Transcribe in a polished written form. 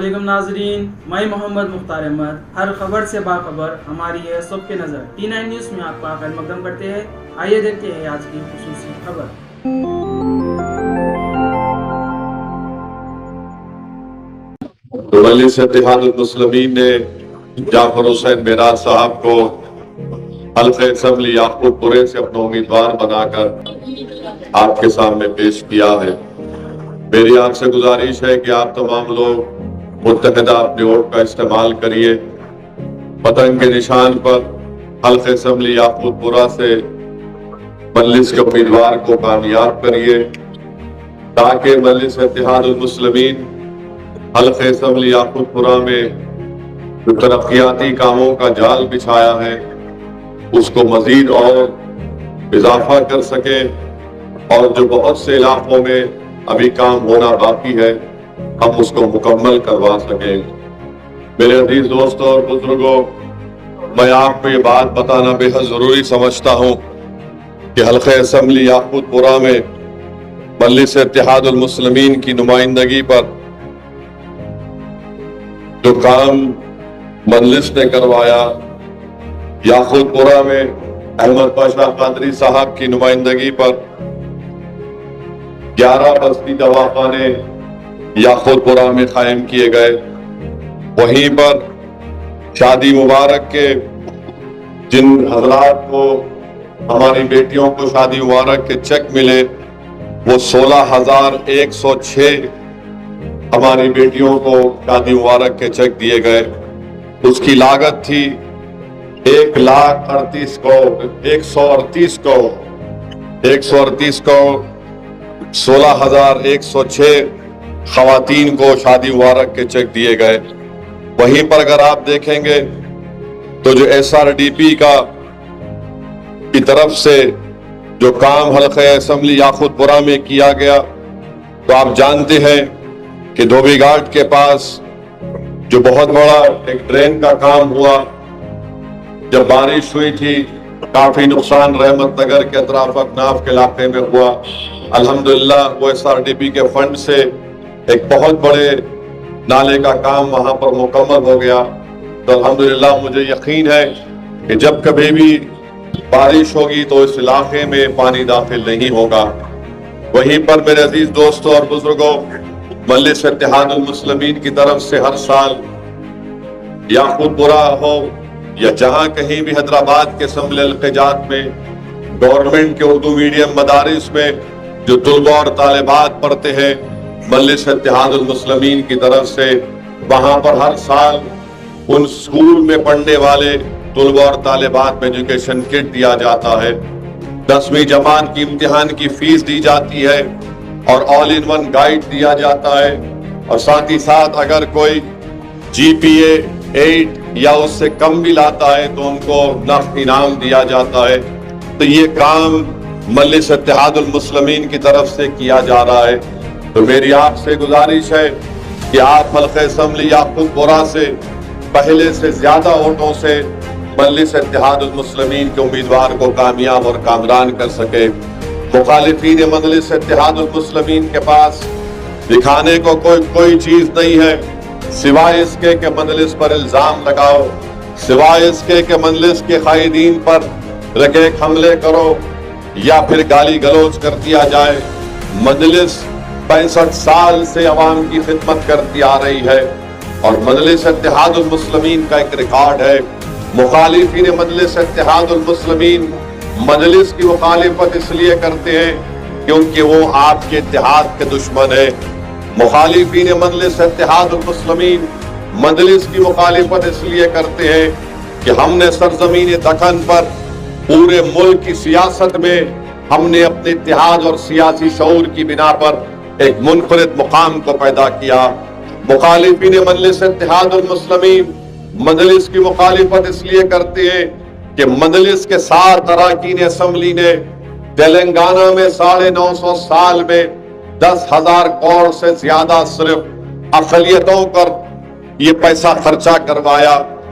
अस्सलामुअलैकुम नाजरीन, मैं मोहम्मद मुख्तार अहमद। हर खबर से बाखबर हमारी है सबके नज़र। T9 न्यूज़ में आपका खैर मकदम करते हैं। आइए देखते हैं आज की खुसूसी खबर। मजलिस इत्तेहादुल मुस्लिमीन ने जाफर हुसैन मेराज साहब को हल्क़े असेंबली याकूबपुरे से अपना उम्मीदवार बनाकर आपके सामने पेश किया है। मेरी आपसे गुजारिश है कि आप तमाम लोग मुत्तहिदा अपने वोट का इस्तेमाल करिए। पतंग के निशान पर हल्क़े असेंबली याकूबपुरा से मजलिस के उम्मीदवार को कामयाब करिए ताकि मजलिस इत्तेहादुल मुस्लिमीन हल्क़े असेंबली याकूबपुरा में जो तरक्याती कामों का जाल बिछाया है उसको मजीद और इजाफा कर सके और जो बहुत से इलाकों में अभी काम होना बाकी है हम उसको मुकम्मल करवा सकें। मेरे अजीज दोस्तों और बुजुर्गों, मैं आपको ये बात बताना बेहद जरूरी समझता हूँ कि हल्क़े असेंबली याकूबपुरा में मजलिस इत्तेहादुल मुस्लिमीन की नुमाइंदगी पर जो काम मजलिस ने करवाया, याकूबपुरा में अहमद पाशा कादरी साहब की नुमाइंदगी पर 11 बस्ती दवाखाने याकूबपुरा में कायम किए गए। वहीं पर शादी मुबारक के जिन हजरात को हमारी बेटियों को शादी मुबारक के चेक मिले वो 16,106 हमारी बेटियों को शादी मुबारक के चेक दिए गए। उसकी लागत थी 1,38,138 को 16,106 खवातीन को शादी मुबारक के चेक दिए गए। वहीं पर अगर आप देखेंगे तो जो SRDP की तरफ से जो काम हल्क़े असेंबली याकूबपुरा में किया गया, तो आप जानते हैं कि धोबी घाट के पास जो बहुत बड़ा एक ड्रेन का काम हुआ, जब बारिश हुई थी काफी नुकसान रहमत नगर के अतराफ अकनाफ के इलाके में हुआ। अल्हम्दुलिल्लाह वो SRDP के फंड से एक बहुत बड़े नाले का काम वहां पर मुकम्मल हो गया। तो अल्हम्दुलिल्लाह मुझे यकीन है कि जब कभी भी बारिश होगी तो इस इलाके में पानी दाखिल नहीं होगा। वहीं पर मेरे अजीज दोस्तों और बुजुर्गों, मजलिस इत्तेहादुल मुस्लिमीन की तरफ से हर साल याकूबपुरा हो या जहां कहीं भी हैदराबाद के असेंबली अलक़जात में गवर्नमेंट के उर्दू मीडियम मदारिस में जो तुलबा और तालिबात पढ़ते हैं, मजलिस इत्तेहादुल मुस्लिमीन की तरफ से वहां पर हर साल उन स्कूल में पढ़ने वाले तुलबा और तालिबात में एजुकेशन किट दिया जाता है। 10वीं जमात की इम्तिहान की फीस दी जाती है और ऑल इन वन गाइड दिया जाता है। और साथ ही साथ अगर कोई GPA 8 या उससे कम भी लाता है तो उनको नफ़ इनाम दिया जाता है। तो ये काम मजलिस इत्तेहादुल मुस्लिमीन की तरफ से किया जा रहा है। तो मेरी आपसे गुजारिश है कि आप हल्क़े असेंबली याकूबपुरा से पहले से ज्यादा वोटों से मजलिस इत्तेहादुल मुस्लिमीन के उम्मीदवार को कामयाब और कामरान कर सके। मुखालिफीन मजलिस इत्तेहादुल मुस्लिमीन के पास दिखाने को कोई चीज नहीं है सिवाय इसके कि मजलिस पर इल्जाम लगाओ, सिवाय इसके कि मजलिस के कायदीन पर रकेक हमले करो या फिर गाली गलौज कर दिया जाए। मजलिस 65 साल से अवाम की खिदमत करती आ रही है और मजलिस इत्तेहादुल मुस्लिमीन का एक रिकॉर्ड है। मुखालिफीन मजलिस इत्तेहादुल मुस्लिमीन मजलिस की मुखालिफत इसलिए करते हैं क्योंकि वो आपके इत्तेहाद के दुश्मन है। मुखालिफीन मजलिस इत्तेहादुल मुस्लिमीन मजलिस की मुखालिफत इसलिए करते हैं कि हमने सरजमीन दक्कन पर पूरे मुल्क की सियासत में हमने अपने इत्तेहाद और सियासी शऊर की बिना पर एक मुनफरिद मुकाम को पैदा किया। मुखालिफीन मजलिस इत्तेहादुल मुस्लिमीन मजलिस की मुखालिफत इसलिए करते हैं कि मजलिस के 7 अरकान असेंबली ने तेलंगाना में 950 साल में 10,000 करोड़ से ज्यादा सिर्फ अक़लियतों पर ये पैसा खर्चा करवाया।